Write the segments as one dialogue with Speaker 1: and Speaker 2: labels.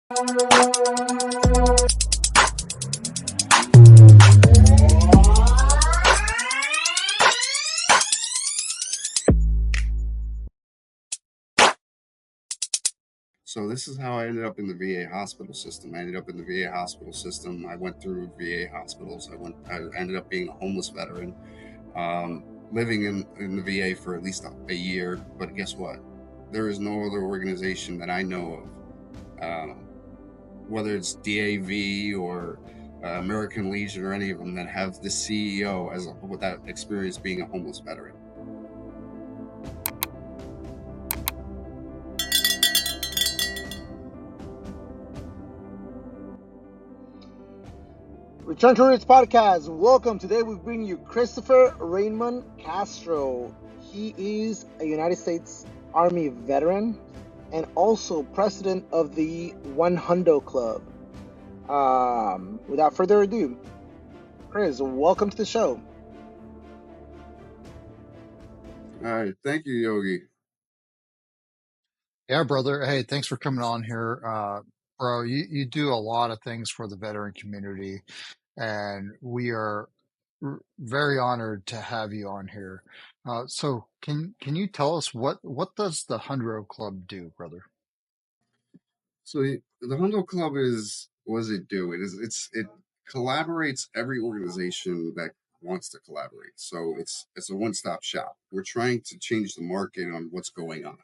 Speaker 1: So this is how I ended up in the VA hospital system. I ended up in the VA hospital system. I went through VA hospitals. I ended up being a homeless veteran, living in the VA for at least a year. But guess what? There is no other organization that I know of, whether it's DAV or American Legion or any of them, that have the CEO with that experience being a homeless veteran.
Speaker 2: Return to Roots Podcast. Welcome. Today we bring you Christopher Raymond Castro. He is a United States Army veteran and also president of the OneHundro Club. Without further ado, Chris, welcome to the show.
Speaker 1: All right. Thank you, Yogi.
Speaker 3: Yeah, brother. Hey, thanks for coming on here. Bro, you do a lot of things for the veteran community, and we are very honored to have you on here. So can you tell us what does the Hundro Club do, brother?
Speaker 1: So the Homelessness Club what does it do? It collaborates every organization that wants to collaborate. So it's a one-stop shop. We're trying to change the market on what's going on,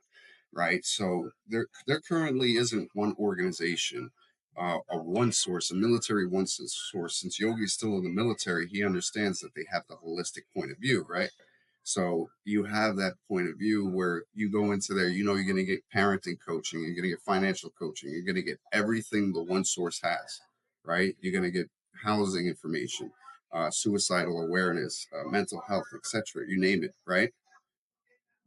Speaker 1: right? So there currently isn't one organization, a one source, a military one source. Since Yogi's still in the military, he understands that they have the holistic point of view, right? So you have that point of view where you go into there, you're going to get parenting coaching, you're going to get financial coaching, you're going to get everything the one source has, right? You're going to get housing information, suicidal awareness, mental health, etc. You name it, right?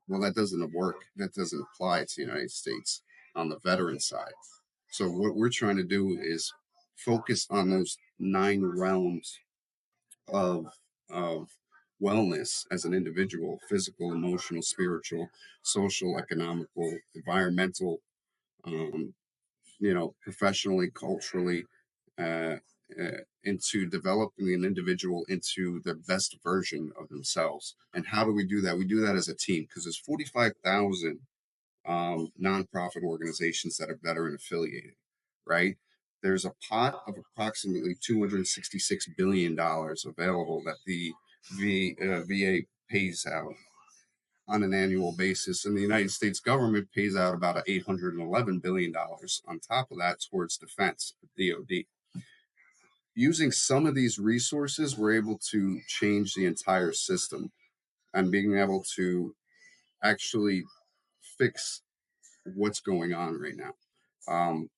Speaker 1: Well, that doesn't work. That doesn't apply to the United States on the veteran side. So what we're trying to do is focus on those 9 realms of wellness as an individual: physical, emotional, spiritual, social, economical, environmental, um, professionally, culturally, uh, into developing an individual into the best version of themselves. And how do we do that? We do that as a team, because there's 45,000 nonprofit organizations that are veteran affiliated, right? There's a pot of approximately $266 billion available that the VA pays out on an annual basis, and the United States government pays out about $811 billion on top of that towards defense, DoD. Using some of these resources, we're able to change the entire system and being able to actually fix what's going on right now.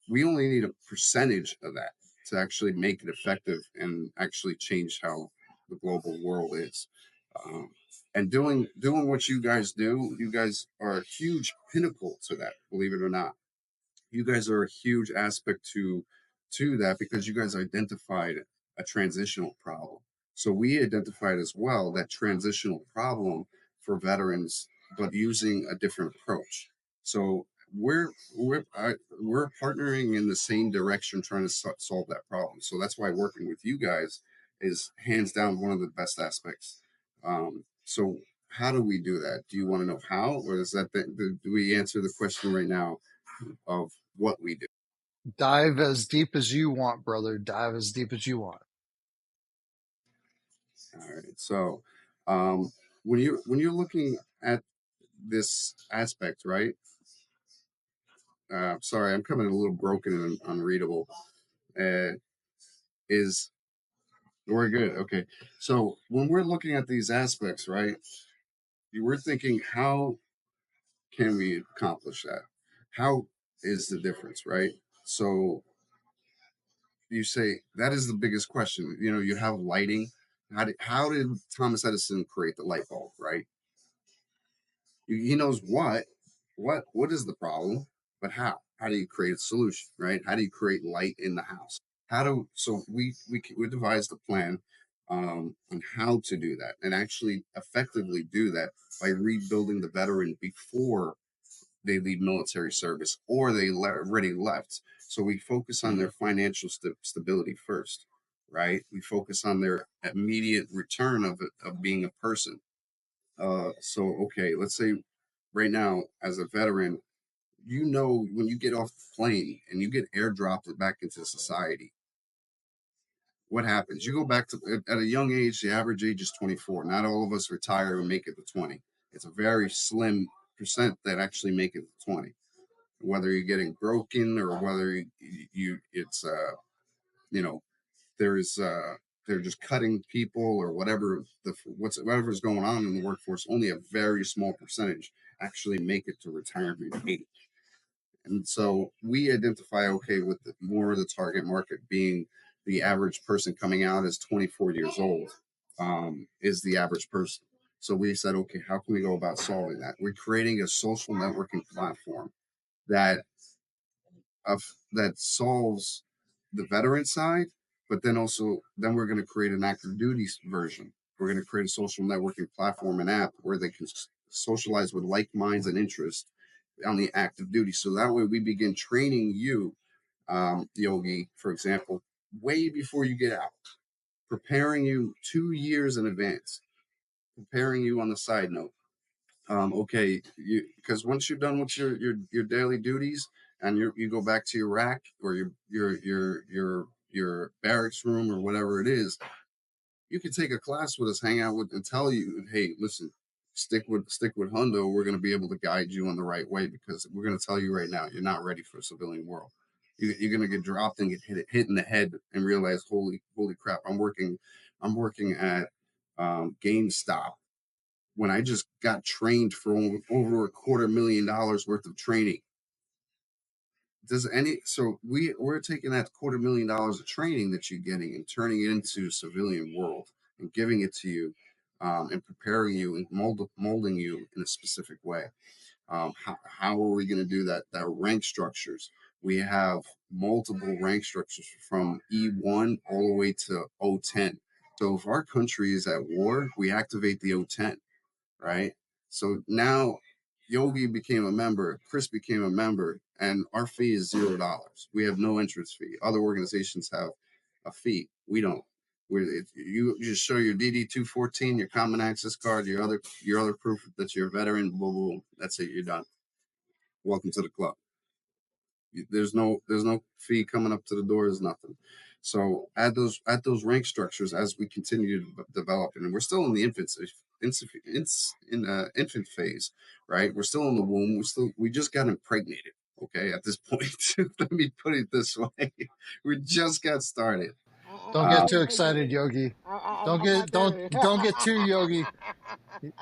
Speaker 1: We only need a percentage of that to actually make it effective and actually change how the global world is. And doing what you guys do, you guys are a huge pinnacle to that, believe it or not. You guys are a huge aspect to that, because you guys identified a transitional problem. So we identified as well that transitional problem for veterans, but using a different approach. So we're partnering in the same direction, trying to solve that problem. So that's why working with you guys is hands down one of the best aspects. So how do we do that? Do you want to know how, or is that do we answer the question right now of what we do?
Speaker 3: Dive as deep as you want, brother. Dive as deep as you want.
Speaker 1: All right. So when you're looking at this aspect, right? Sorry, I'm coming a little broken and unreadable. Is We're good. Okay. So when we're looking at these aspects, right, we're thinking, how can we accomplish that? How is the difference, right? So you say that is the biggest question. You have lighting. How did Thomas Edison create the light bulb, right? He knows what is the problem, but how do you create a solution, right? How do you create light in the house? So we devised a plan on how to do that and actually effectively do that by rebuilding the veteran before they leave military service or they already left. So we focus on their financial stability first, right? We focus on their immediate return of being a person. So okay, let's say right now as a veteran, when you get off the plane and you get airdropped back into society, what happens? You go back to at a young age. The average age is 24. Not all of us retire and make it to 20. It's a very slim percent that actually make it to 20. Whether you're getting broken or whether it's you know there's they're just cutting people or whatever's going on in the workforce. Only a very small percentage actually make it to retirement age. And so we identify, okay, with more of the target market being the average person coming out is 24 years old, is the average person. So we said, okay, how can we go about solving that? We're creating a social networking platform that that solves the veteran side, but then we're going to create an active duty version. We're going to create a social networking platform and app where they can socialize with like minds and interests on the active duty. So that way we begin training you, Yogi, for example, way before you get out, preparing you 2 years in advance, preparing you on the side note. Okay, because once you're done with your daily duties and you go back to your rack or your barracks room or whatever it is, you can take a class with us, hang out with, and tell you, hey, listen, stick with Hundo. We're going to be able to guide you in the right way because we're going to tell you right now, you're not ready for a civilian world. You're going to get dropped and get hit in the head and realize, holy crap, I'm working at GameStop when I just got trained for over $250,000 worth of training. We're taking that $250,000 of training that you're getting and turning it into civilian world and giving it to you, and preparing you and molding you in a specific way. How are we going to do that? That rank structures. We have multiple rank structures from E1 all the way to O10. So if our country is at war, we activate the O10, right? So now Yogi became a member, Chris became a member, and our fee is $0. We have no entrance fee. Other organizations have a fee. We don't. You just show your DD 214, your common access card, your other proof that you're a veteran. Blah, blah, blah. That's it. You're done. Welcome to the club. There's no fee coming up to the door. There's nothing. So at those rank structures, as we continue to develop, and we're still in the infant phase, right? We're still in the womb. We just got impregnated. Okay, at this point, let me put it this way: we just got started.
Speaker 3: Don't
Speaker 2: I'm
Speaker 3: get too
Speaker 2: impregnated.
Speaker 3: excited, Yogi.
Speaker 2: I'm not there.
Speaker 3: Don't get too Yogi.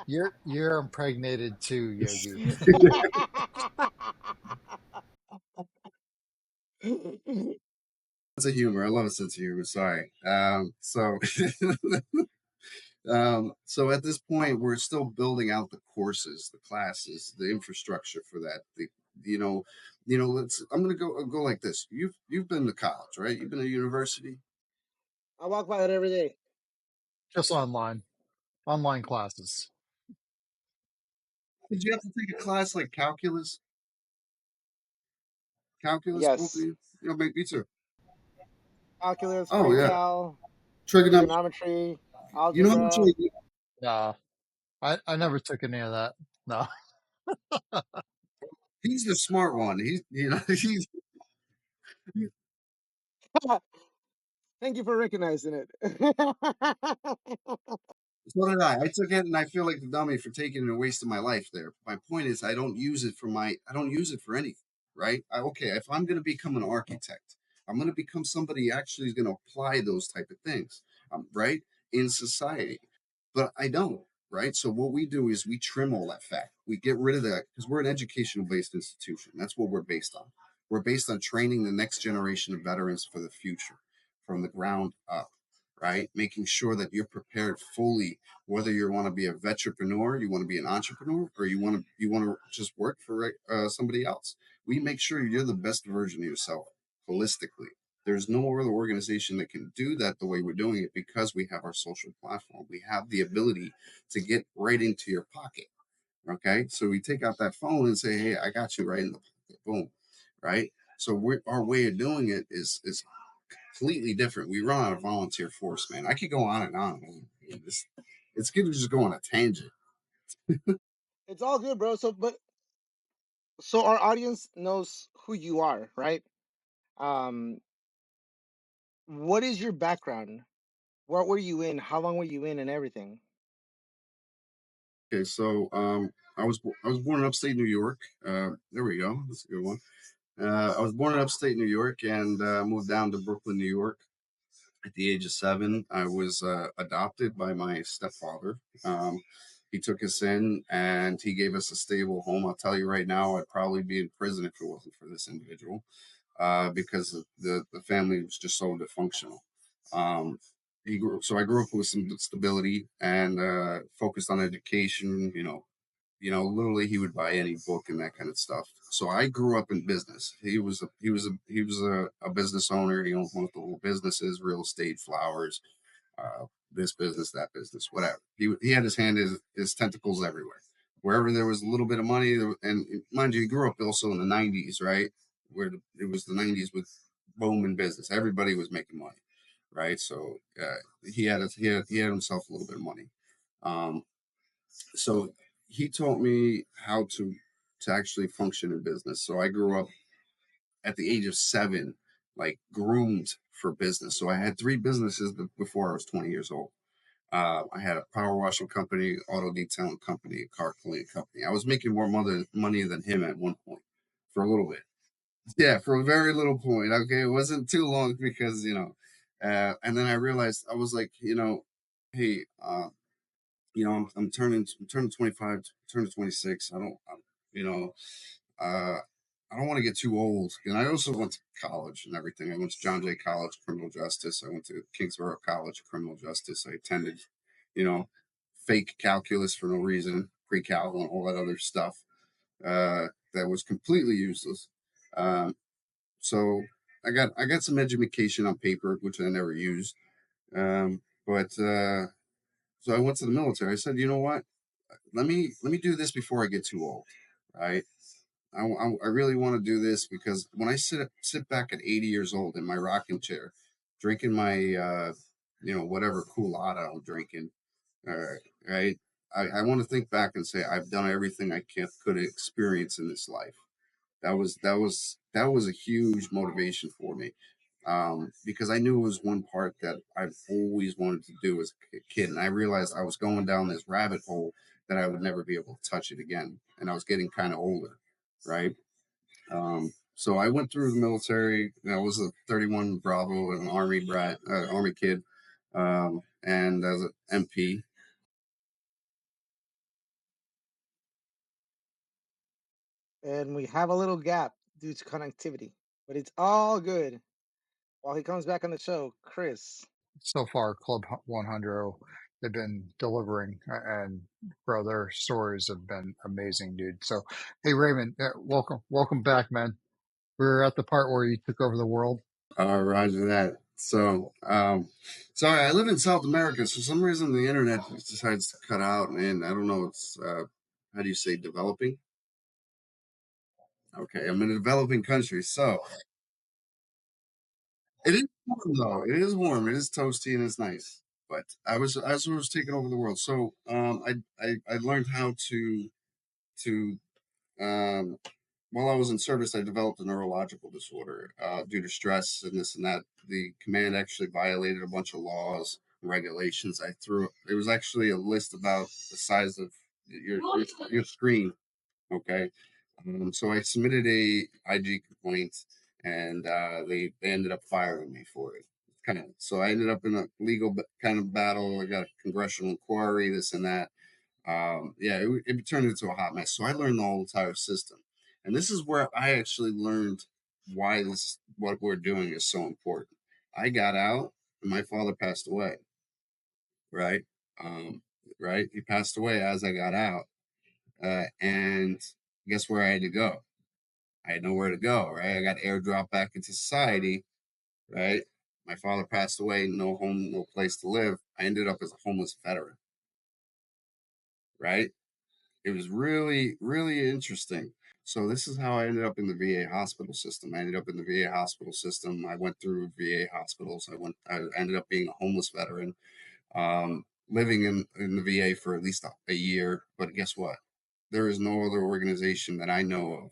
Speaker 3: You're impregnated too, Yogi.
Speaker 1: Sense of humor. I love a sense of humor. Sorry. So at this point, we're still building out the courses, the classes, the infrastructure for that. You know, I'm gonna go like this. You've been to college, right? You've been to university.
Speaker 2: I walk by it every day.
Speaker 3: Just online classes.
Speaker 1: Did you have to take a class like calculus? Calculus, both of
Speaker 2: Yes.
Speaker 1: you? Me too.
Speaker 2: Calculus,
Speaker 1: Oh yeah,
Speaker 2: pre-cal,
Speaker 1: trigonometry.
Speaker 2: trigonometry,
Speaker 1: You know how much?
Speaker 2: algebra.
Speaker 3: No, I never took any of that. No.
Speaker 1: He's the smart one. He's
Speaker 2: Thank you for recognizing it.
Speaker 1: So did I. I took it, and I feel like the dummy for taking it and wasting my life there. My point is, I don't use it for anything, right? Okay, if I'm going to become an architect, I'm going to become somebody who actually is going to apply those type of things, right, in society. But I don't, right? So what we do is we trim all that fat. We get rid of that because we're an educational based institution. That's what we're based on. We're based on training the next generation of veterans for the future from the ground up, right? Making sure that you're prepared fully, whether you want to be a vetrepreneur, you want to be an entrepreneur, or you want to just work for somebody else. We make sure you're the best version of yourself holistically. There's no other organization that can do that the way we're doing it because we have our social platform. We have the ability to get right into your pocket, Okay, so we take out that phone and say, "Hey, I got you right in the pocket." Boom, right? So our way of doing it is completely different. We run on a volunteer force, man. I could go on and on. Man. It's good to just go on a tangent.
Speaker 2: It's all good, bro. So our audience knows who you are, right? Um, what is your background? What were you in? How long were you in, and everything?
Speaker 1: Okay, so I was born in upstate New York. There we go. That's a good one. I was born in upstate New York and moved down to Brooklyn, New York. At the age of 7, I was adopted by my stepfather. He took us in and he gave us a stable home. I'll tell you right now, I'd probably be in prison if it wasn't for this individual, because the family was just so dysfunctional. Um, so I grew up with some stability and focused on education. Literally he would buy any book and that kind of stuff. So I grew up in business. He was a business owner. He owned multiple businesses, real estate, flowers, uh, this business, that business, whatever. He had his tentacles everywhere. Wherever there was a little bit of money, and mind you, he grew up also in the '90s, right? It was the '90s with boom in business. Everybody was making money, right? So he had himself a little bit of money. Um, so he taught me how to actually function in business. So I grew up at the age of 7, like groomed for business. So I had 3 businesses before I was 20 years old. I had a power washing company, auto detailing company, a car cleaning company. I was making more money than him at one point for a little bit. Yeah, for a very little point. Okay, it wasn't too long because and then I realized I was like, hey, I'm turning 25, turning 26. You know, uh, I don't want to get too old. And I also went to college and everything. I went to John Jay College, criminal justice. I went to Kingsborough College, criminal justice. I attended, you know, fake calculus for no reason, pre-cal and all that other stuff, that was completely useless. Um, so I got some education on paper, which I never used. But so I went to the military. I said, you know what? Let me do this before I get too old, right? I really want to do this because when I sit back at 80 years old in my rocking chair, drinking my whatever coolada I'm drinking, right? I want to think back and say I've done everything I could experience in this life. That was a huge motivation for me, because I knew it was one part that I've always wanted to do as a kid, and I realized I was going down this rabbit hole that I would never be able to touch it again, and I was getting kind of older, right? So I went through the military. I was a 31 Bravo, an Army brat, Army kid, and as an MP.
Speaker 2: And we have a little gap due to connectivity, but it's all good. While he comes back on the show, Chris.
Speaker 3: So far, Club 100, they've been delivering, and bro, their stories have been amazing, dude. So, hey, Raymond, welcome back, man. We're at the part where you took over the world.
Speaker 1: Roger that. So, sorry, I live in South America. So, for some reason, the internet decides to cut out, and I don't know. It's how do you say developing? Okay, I'm in a developing country, so it is warm though. It is warm. It is toasty and it's nice. But I was taking over the world. So, I learned how to um, while I was in service, I developed a neurological disorder due to stress and this and that. The command actually violated a bunch of laws and regulations. I threw. It was actually a list about the size of your screen. Okay, so I submitted a IG complaint, and they ended up firing me for it. Kind of. So I ended up in a legal kind of battle. I got a congressional inquiry, this and that. Yeah, it turned into a hot mess. So I learned the whole entire system, and this is where I actually learned why this what we're doing is so important. I got out, and my father passed away. Right, um, right. He passed away as I got out, and guess where I had to go? I had nowhere to go. Right, I got airdropped back into society. Right, my father passed away, no home, no place to live. I ended up as a homeless veteran. Right, It was really, really interesting. So this is how I ended up in the VA hospital system. I ended up in the VA hospital system. I went through VA hospitals. I ended up being a homeless veteran, living in the VA for at least a year. But guess what? There is no other organization that I know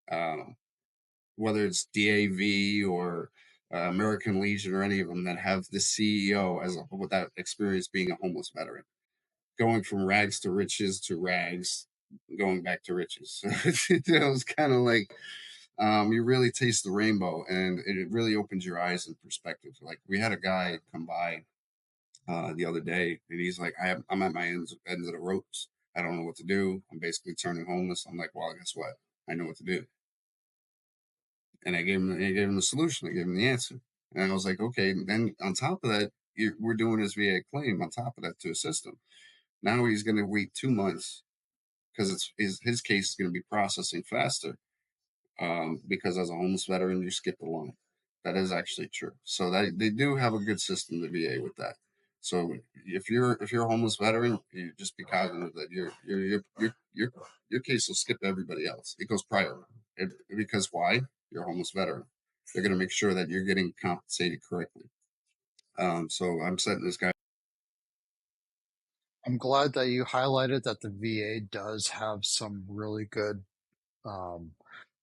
Speaker 1: of, whether it's DAV or American Legion or any of them, that have the CEO with that experience being a homeless veteran, going from rags to riches to rags, going back to riches. So it was kind of like, you really taste the rainbow, and it really opens your eyes and perspective. Like, we had a guy come by the other day, and he's like, I'm at my ends of the ropes. I don't know what to do. I'm basically turning homeless. I'm like, well, guess what? I know what to do. And I gave him the solution. I gave him the answer. And I was like, okay. Then on top of that, we're doing his VA claim on top of that to assist him. Now he's going to wait 2 months because his case is going to be processing faster, because as a homeless veteran, you skip the line. That is actually true. So that they do have a good system, the VA, with that. So if you're a homeless veteran, you just be cognizant that your case will skip everybody else. It goes prior. Because why? You're a homeless veteran. They're going to make sure that you're getting compensated correctly. So I'm setting this guy.
Speaker 3: I'm glad that you highlighted that the VA does have some really good um,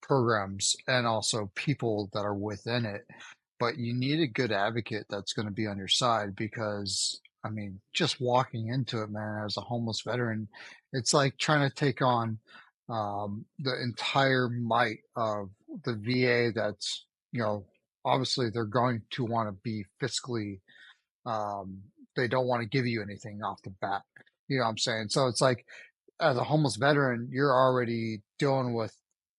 Speaker 3: programs and also people that are within it. But you need a good advocate that's going to be on your side because, I mean, just walking into it, man, as a homeless veteran, it's like trying to take on the entire might of the VA that's, obviously they're going to want to be fiscally, um, they don't want to give you anything off the bat. You know what I'm saying? So it's like, as a homeless veteran, you're already dealing with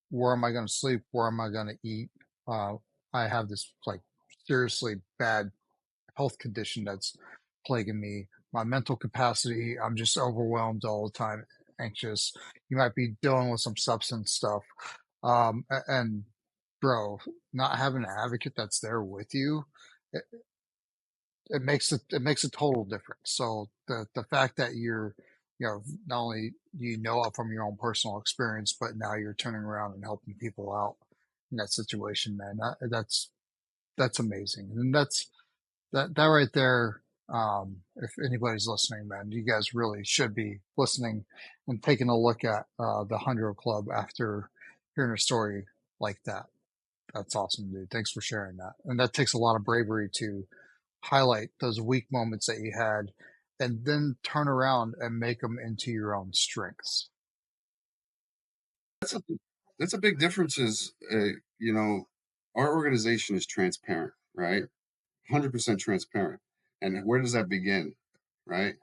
Speaker 3: where am I going to sleep? Where am I going to eat? Uh, I have this like seriously bad health condition that's plaguing me. My mental capacity, I'm just overwhelmed all the time, anxious. You might be dealing with some substance stuff. And bro, not having an advocate that's there with you, it, it makes a total difference. So the fact that you're, not only you know it from your own personal experience, but now you're turning around and helping people out in that situation, man. That's amazing, and that right there. If anybody's listening, man, you guys really should be listening and taking a look at the OneHundro Club after hearing a story like that. That's awesome, dude. Thanks for sharing that. And that takes a lot of bravery to highlight those weak moments that you had and then turn around and make them into your own strengths.
Speaker 1: That's a that's a big difference. Is our organization is transparent, right? 100% transparent. And where does that begin, right?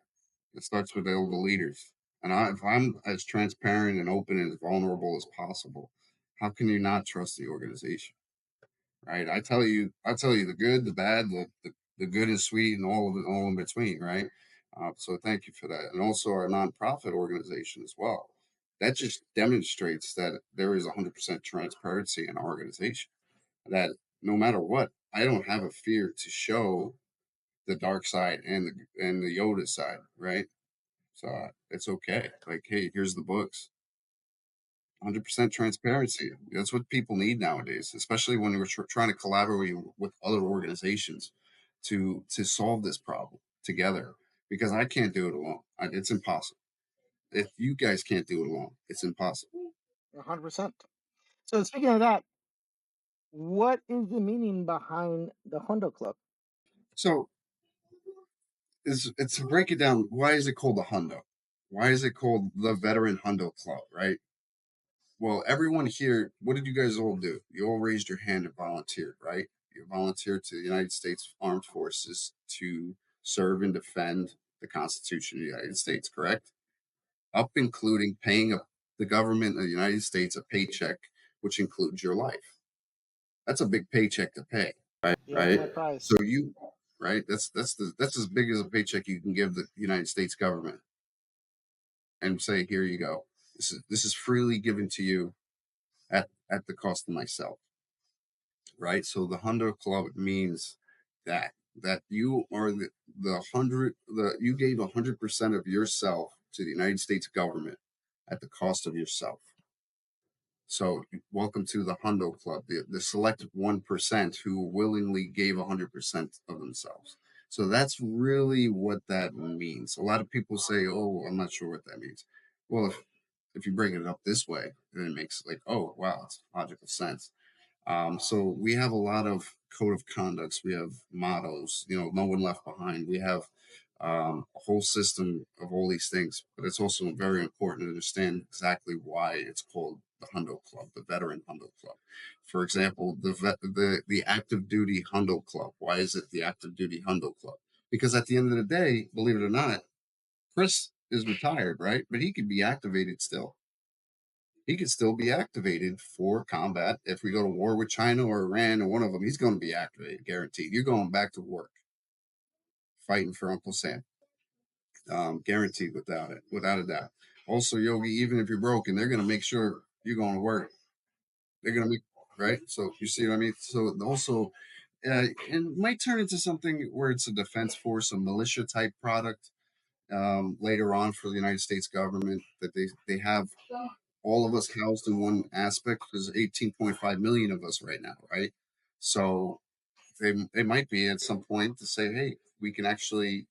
Speaker 1: It starts with the leaders. And if I'm as transparent and open and as vulnerable as possible, how can you not trust the organization, right? I tell you the good, the bad, the good and sweet, and all of it, all in between, right? So thank you for that, and also our nonprofit organization as well. That just demonstrates that there is 100% transparency in our organization. That no matter what, I don't have a fear to show the dark side and the Yoda side, right? So it's okay. Like, hey, here's the books. 100% transparency. That's what people need nowadays, especially when we're trying to collaborate with other organizations to solve this problem together. Because I can't do it alone. It's impossible. If you guys can't do it alone, it's impossible.
Speaker 2: 100%. So speaking of that, what is the meaning behind the Hondo Club?
Speaker 1: So it's to break it down. Why is it called the Hundo? Why is it called the Veteran Hundo Club? Right. Well, everyone here, what did you guys all do? You all raised your hand and volunteered, right? You volunteered to the United States Armed Forces to serve and defend the Constitution of the United States, correct? Up including paying the government of the United States a paycheck, which includes your life. That's a big paycheck to pay,
Speaker 2: Yeah, it's
Speaker 1: right?
Speaker 2: high price.
Speaker 1: So right? That's as big as a paycheck you can give the United States government, and say, here you go. This is freely given to you at the cost of myself, right? So the Hundo Club means that you are the hundred the you gave 100% of yourself to the United States government at the cost of yourself. So, welcome to the Hundo Club, the select 1% who willingly gave 100% of themselves. So, that's really what that means. A lot of people say, oh, I'm not sure what that means. Well, if you bring it up this way, then it makes like, oh, wow, it's logical sense. So we have a lot of code of conducts. We have mottos. No one left behind. We have a whole system of all these things. But it's also very important to understand exactly why it's called the Hundo Club, the Veteran Hundo Club. For example, the Active Duty Hundo Club. Why is it the Active Duty Hundo Club? Because at the end of the day, believe it or not, Chris is retired, right? But he could be activated still. He could still be activated for combat. If we go to war with China or Iran or one of them, he's going to be activated, guaranteed. You're going back to work, fighting for Uncle Sam, guaranteed without a doubt. Also, Yogi, even if you're broken, they're going to make sure you're going to work. They're going to make right. So you see what I mean. So also, it might turn into something where it's a defense force, a militia type product later on for the United States government that they have all of us housed in one aspect. There's 18.5 million of us right now, right? So they might be at some point to say, hey, we can actually,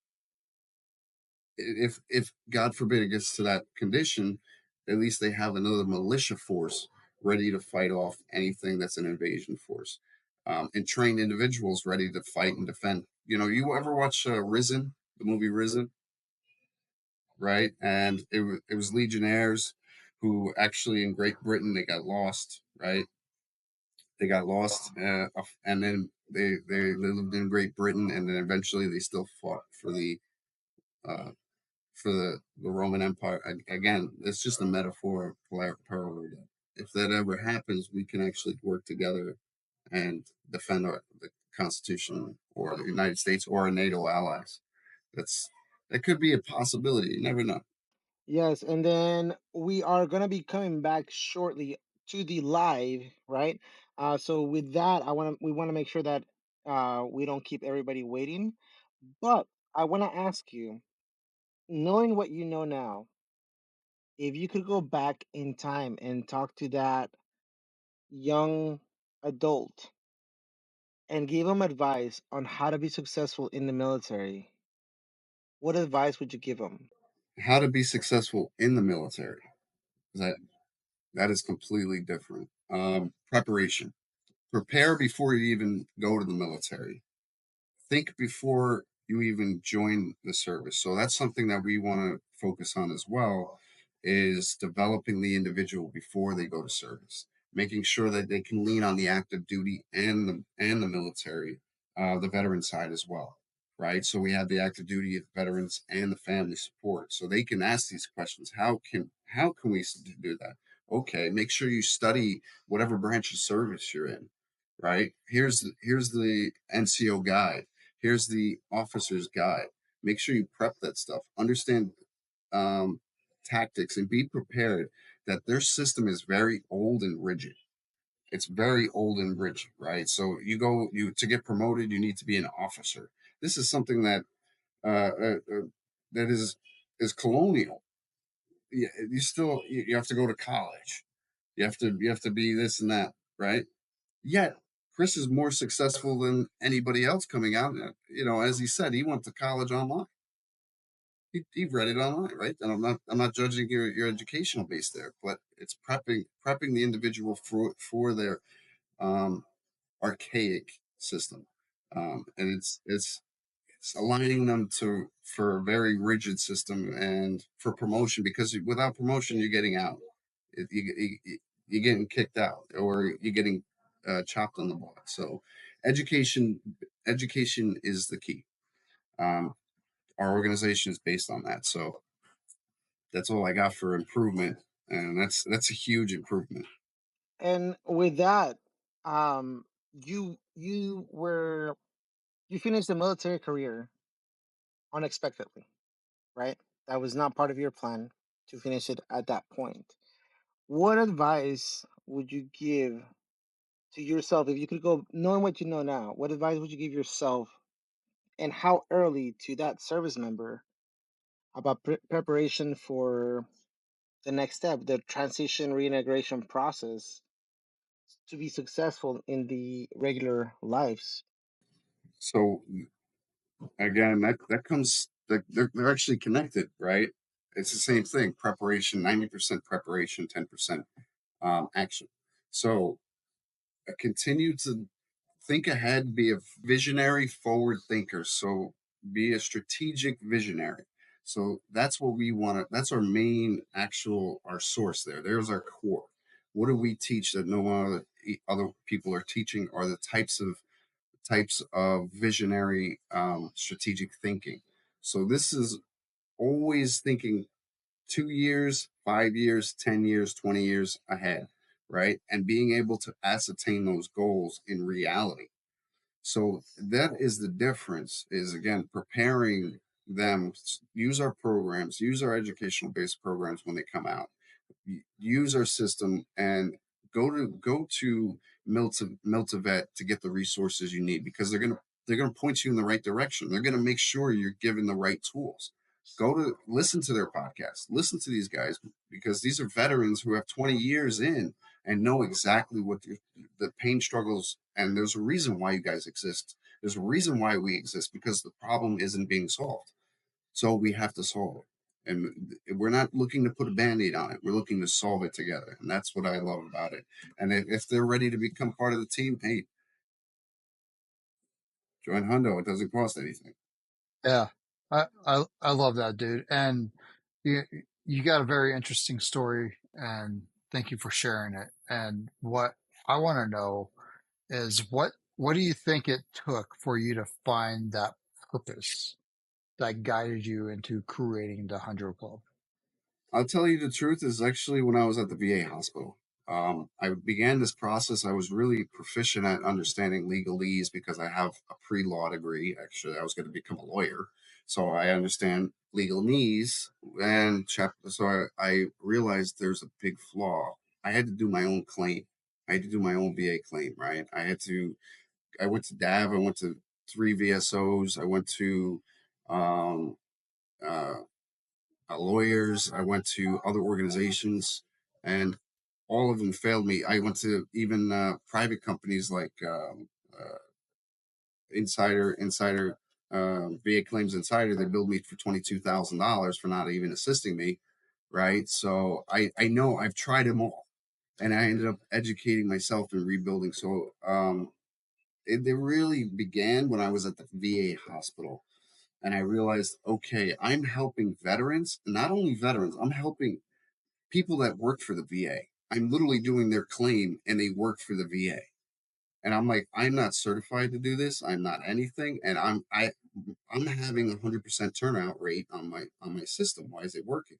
Speaker 1: if God forbid it gets to that condition, at least they have another militia force ready to fight off anything that's an invasion force, and trained individuals ready to fight and defend. You ever watch Risen, the movie Risen, right? And it was legionnaires who actually in Great Britain they got lost, right? They got lost, and then they lived in Great Britain, and then eventually they still fought uh, for the Roman Empire. Again, it's just a metaphor parallel. If that ever happens, we can actually work together and defend the Constitution or the United States or our NATO allies. That could be a possibility. You never know.
Speaker 2: Yes, and then we are gonna be coming back shortly to the live, right? So with that, we want to make sure that we don't keep everybody waiting. But I want to ask you, knowing what you know now, if you could go back in time and talk to that young adult and give him advice on how to be successful in the military, what advice would you give him?
Speaker 1: How to be successful in the military. That that is completely different. Preparation. Prepare before you even go to the military. Think before you even join the service. So that's something that we want to focus on as well, is developing the individual before they go to service, making sure that they can lean on the active duty and the military, the veteran side as well. Right. So we have the active duty veterans and the family support. So they can ask these questions. How can we do that? Okay, make sure you study whatever branch of service you're in. Right. Here's the NCO guide. Here's the officer's guide. Make sure you prep that stuff. Understand um, tactics and be prepared that their system is very old and rigid. It's very old and rigid, right? So you to get promoted, you need to be an officer. This is something that is colonial. You have to go to college. You have to be this and that, right? Yet Chris is more successful than anybody else coming out. As he said, he went to college online. He read it online, right? And I'm not judging your educational base there, but it's prepping the individual for their um, archaic system, and it's aligning them to for a very rigid system and for promotion, because without promotion you're getting out. You're getting kicked out, or you're getting chopped on the block. So education education is the key. Um, our organization is based on that. So that's all I got for improvement, and that's a huge improvement.
Speaker 2: And with that, um, you finished a military career unexpectedly, right? That was not part of your plan to finish it at that point. What advice would you give to yourself if you could go, knowing what you know now? What advice would you give yourself, and how early to that service member about preparation for the next step, the transition reintegration process to be successful in the regular lives?
Speaker 1: So again, that comes that they're actually connected, right? It's the same thing. Preparation, 90% preparation, 10% action. So continue to think ahead, be a visionary, forward thinker. So be a strategic visionary. So that's what we want to, that's our main our source there. There's our core. What do we teach that no other people are teaching are the types of visionary strategic thinking. So this is always thinking 2 years, 5 years, 10 years, 20 years ahead, right? And being able to ascertain those goals in reality. So that is the difference, is again preparing them, use our programs, use our educational based programs when they come out, use our system, and go to Mil2Vet to get the resources you need, because they're gonna point you in the right direction. They're gonna make sure you're given the right tools. Go to listen to their podcast, listen to these guys, because these are veterans who have 20 years in and know exactly what the pain struggles. And there's a reason why you guys exist. There's a reason why we exist, because the problem isn't being solved. So we have to solve it. And we're not looking to put a band-aid on it. We're looking to solve it together. And that's what I love about it. And if they're ready to become part of the team, hey, join Hundo. It doesn't cost anything.
Speaker 3: Yeah, I love that, dude. And you you got a very interesting story, and thank you for sharing it. And what I want to know is what do you think it took for you to find that purpose that guided you into creating the Hundred Club?
Speaker 1: I'll tell you the truth, is actually when I was at the VA hospital. I began this process. I was really proficient at understanding legalese because I have a pre-law degree. Actually, I was going to become a lawyer, so I understand legalese. And I realized there's a big flaw. I had to do my own claim. I had to do my own VA claim, right? I went to DAV. I went to three VSOs. I went to um, uh, lawyers. I went to other organizations, and all of them failed me. I went to even private companies like Insider, VA Claims Insider. They billed me for $22,000 for not even assisting me, right? So I know I've tried them all, and I ended up educating myself and rebuilding. So it really began when I was at the VA hospital. And I realized, okay, I'm helping veterans, and not only veterans, I'm helping people that work for the VA. I'm literally doing their claim and they work for the VA. And I'm like, I'm not certified to do this. I'm not anything. And I'm having 100% turnout rate on my system. Why is it working?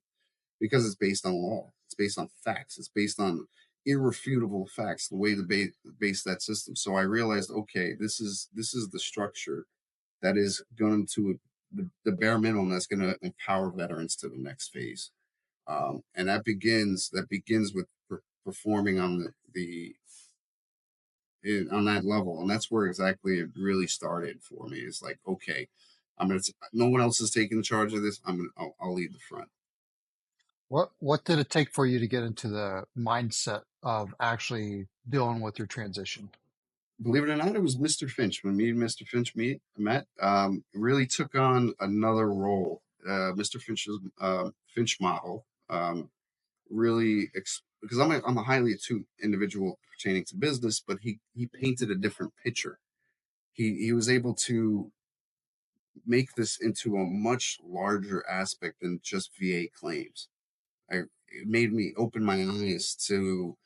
Speaker 1: Because it's based on law. It's based on facts. It's based on irrefutable facts, the way to base that system. So I realized, okay, this is the structure that is going to the bare minimum that's going to empower veterans to the next phase. And that begins with performing on on that level, and that's where exactly it really started for me. It's like, okay, no one else is taking charge of this. I'll lead the front.
Speaker 3: What did it take for you to get into the mindset of actually dealing with your transition?
Speaker 1: Believe it or not, it was Mr. Finch. When me and Mr. Finch met, really took on another role. Mr. Finch's Finch model really because I'm a highly attuned individual pertaining to business, but he painted a different picture. He was able to make this into a much larger aspect than just VA claims. It made me open my eyes to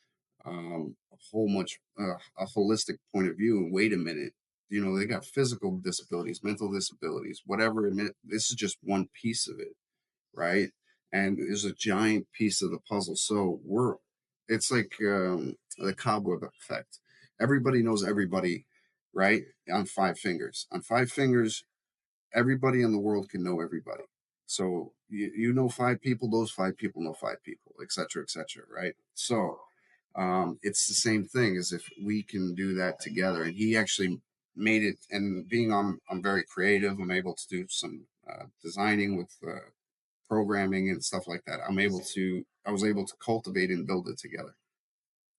Speaker 1: a holistic point of view. And wait a minute, they got physical disabilities, mental disabilities, whatever. This is just one piece of it, right? And there's a giant piece of the puzzle. So it's like the cobweb effect. Everybody knows everybody, right? On five fingers. On five fingers, everybody in the world can know everybody. So you know five people, those five people know five people, et cetera, right? So it's the same thing as if we can do that together. And he actually made it. And being I'm very creative. I'm able to do some designing with programming and stuff like that. I'm able to I was able to cultivate and build it together.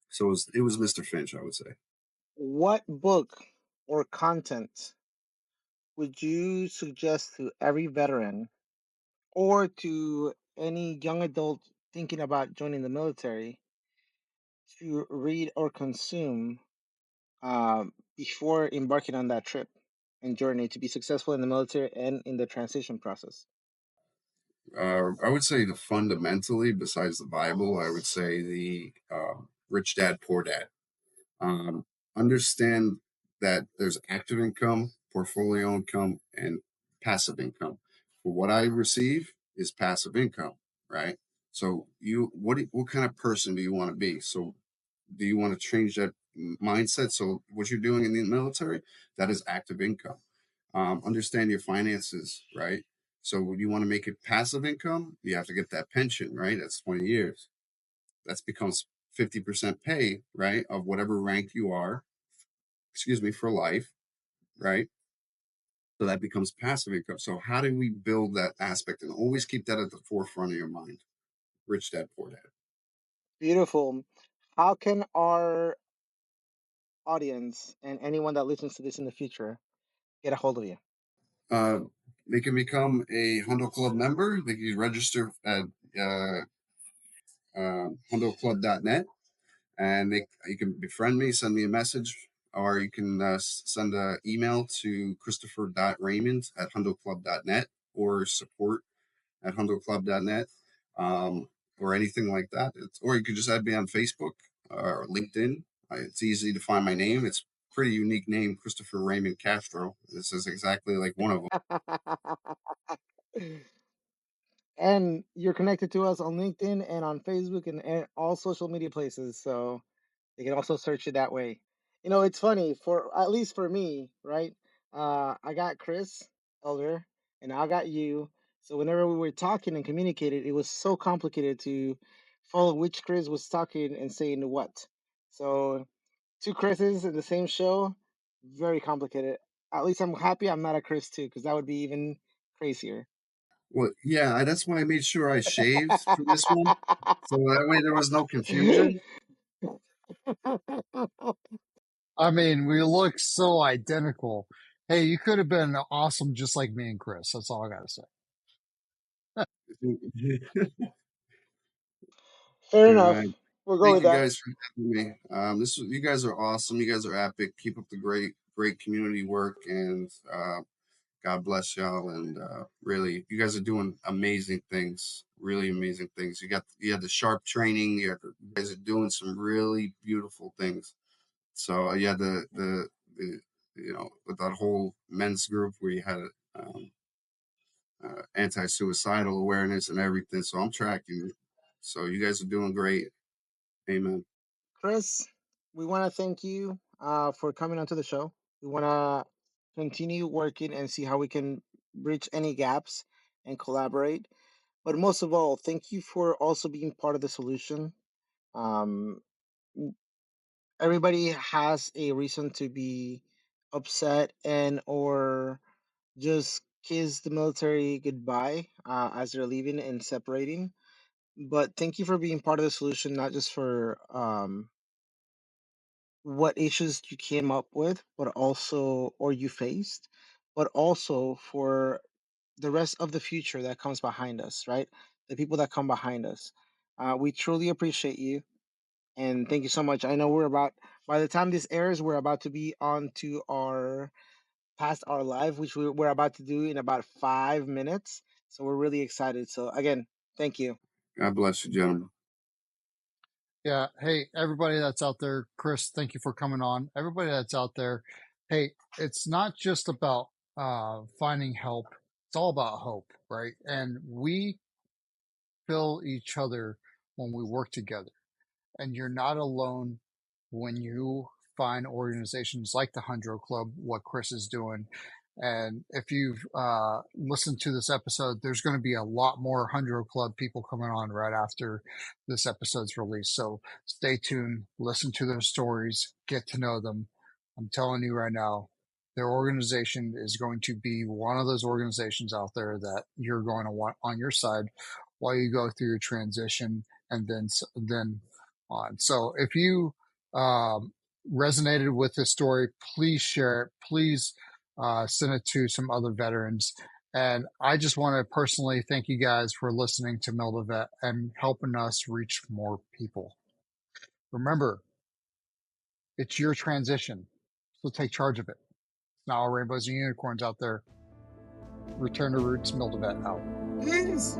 Speaker 1: So it was Mr. Finch, I would say.
Speaker 2: What book or content would you suggest to every veteran or to any young adult thinking about joining the military to read or consume before embarking on that trip and journey to be successful in the military and in the transition process?
Speaker 1: I would say the fundamentally, besides the Bible, I would say the Rich Dad Poor Dad. Um, Understand that there's active income, portfolio income, and passive income. For what I receive is passive income, right? So what kind of person do you want to be? So do you want to change that mindset? So what you're doing in the military, that is active income. Understand your finances, right? So when you want to make it passive income, you have to get that pension, right? That's 20 years. That becomes 50% pay, right, of whatever rank you are, excuse me, for life, right? So that becomes passive income. So how do we build that aspect and always keep that at the forefront of your mind? Rich dad, poor dad.
Speaker 2: Beautiful. How can our audience and anyone that listens to this in the future get a hold of you?
Speaker 1: Uh, they can become a Hundo Club member. They can register at uh, HundoClub.net, and you can befriend me, send me a message, or you can send an email to Christopher.Raymond@HundoClub.net or support@HundoClub.net, or anything like that. Or you could just add me on Facebook or LinkedIn. It's easy to find my name. It's a pretty unique name, Christopher Raymond Castro. This is exactly like one of them.
Speaker 2: And you're connected to us on LinkedIn and on Facebook and all social media places. So they can also search it that way. You know, it's funny for at least for me, right? I got Chris Elder, and I got you. So whenever we were talking and communicated, it was so complicated to follow which Chris was talking and saying what. So two Chris's in the same show, very complicated. At least I'm happy I'm not a Chris too, because that would be even crazier.
Speaker 1: Well, yeah, that's why I made sure I shaved for this one. So that way there was no confusion.
Speaker 3: I mean, we look so identical. Hey, you could have been awesome just like me and Chris. That's all I got to say.
Speaker 2: Fair
Speaker 1: All right.
Speaker 2: enough. We'll go
Speaker 1: Thank
Speaker 2: with
Speaker 1: you
Speaker 2: that.
Speaker 1: guys for having me. You guys are awesome. You guys are epic. Keep up the great community work, and God bless y'all. And really, you guys are doing amazing things. Really amazing things. You had the sharp training. You guys are doing some really beautiful things. So you had the with that whole men's group where you had um, anti-suicidal awareness and everything. So I'm tracking it. So you guys are doing great. Amen.
Speaker 2: Chris, we want to thank you for coming onto the show. We want to continue working and see how we can bridge any gaps and collaborate. But most of all, thank you for also being part of the solution. Um, Everybody has a reason to be upset and or just kiss the military goodbye as they're leaving and separating. But thank you for being part of the solution, not just for what issues you came up with, but also, or you faced, but also for the rest of the future that comes behind us, right? The people that come behind us. We truly appreciate you and thank you so much. I know by the time this airs, we're about to be on to our past our live, which we're about to do in about 5 minutes. So we're really excited. So again, thank you.
Speaker 1: God bless you, gentlemen.
Speaker 3: Yeah. Hey, everybody that's out there, Chris, thank you for coming on. Everybody that's out there, hey, it's not just about finding help. It's all about hope, right? And we fill each other when we work together. And you're not alone when you find organizations like the Hundro Club, what Chris is doing. And if you've listened to this episode, there's going to be a lot more Hundro Club people coming on right after this episode's released. So stay tuned, listen to their stories, get to know them. I'm telling you right now, their organization is going to be one of those organizations out there that you're going to want on your side while you go through your transition and then on. So if you resonated with this story, please share it. Please send it to some other veterans. And I just want to personally thank you guys for listening to Mil2Vet and helping us reach more people. Remember, it's your transition, so take charge of it. Not all rainbows and unicorns out there. Return to Roots, Mil2Vet out.
Speaker 1: Peace.